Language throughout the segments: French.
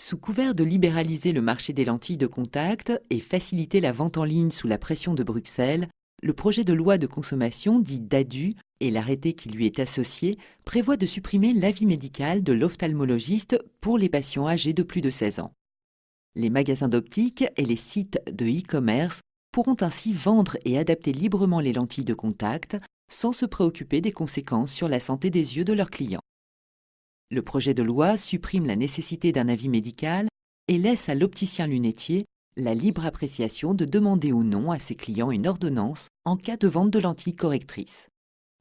Sous couvert de libéraliser le marché des lentilles de contact et faciliter la vente en ligne sous la pression de Bruxelles, le projet de loi de consommation dit DADU et l'arrêté qui lui est associé prévoit de supprimer l'avis médical de l'ophtalmologiste pour les patients âgés de plus de 16 ans. Les magasins d'optique et les sites de e-commerce pourront ainsi vendre et adapter librement les lentilles de contact sans se préoccuper des conséquences sur la santé des yeux de leurs clients. Le projet de loi supprime la nécessité d'un avis médical et laisse à l'opticien lunetier la libre appréciation de demander ou non à ses clients une ordonnance en cas de vente de lentilles correctrices.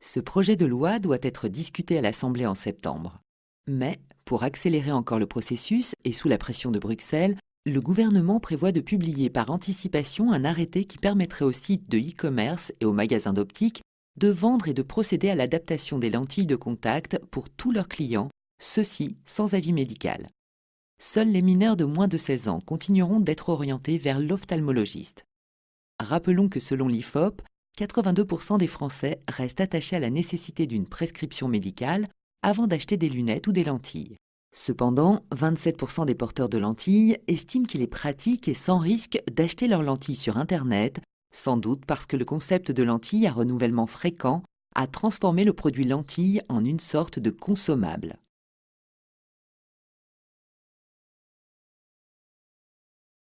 Ce projet de loi doit être discuté à l'Assemblée en septembre. Mais, pour accélérer encore le processus et sous la pression de Bruxelles, le gouvernement prévoit de publier par anticipation un arrêté qui permettrait aux sites de e-commerce et aux magasins d'optique de vendre et de procéder à l'adaptation des lentilles de contact pour tous leurs clients, ceci sans avis médical. Seuls les mineurs de moins de 16 ans continueront d'être orientés vers l'ophtalmologiste. Rappelons que selon l'IFOP, 82% des Français restent attachés à la nécessité d'une prescription médicale avant d'acheter des lunettes ou des lentilles. Cependant, 27% des porteurs de lentilles estiment qu'il est pratique et sans risque d'acheter leurs lentilles sur Internet, sans doute parce que le concept de lentilles à renouvellement fréquent a transformé le produit lentille en une sorte de consommable.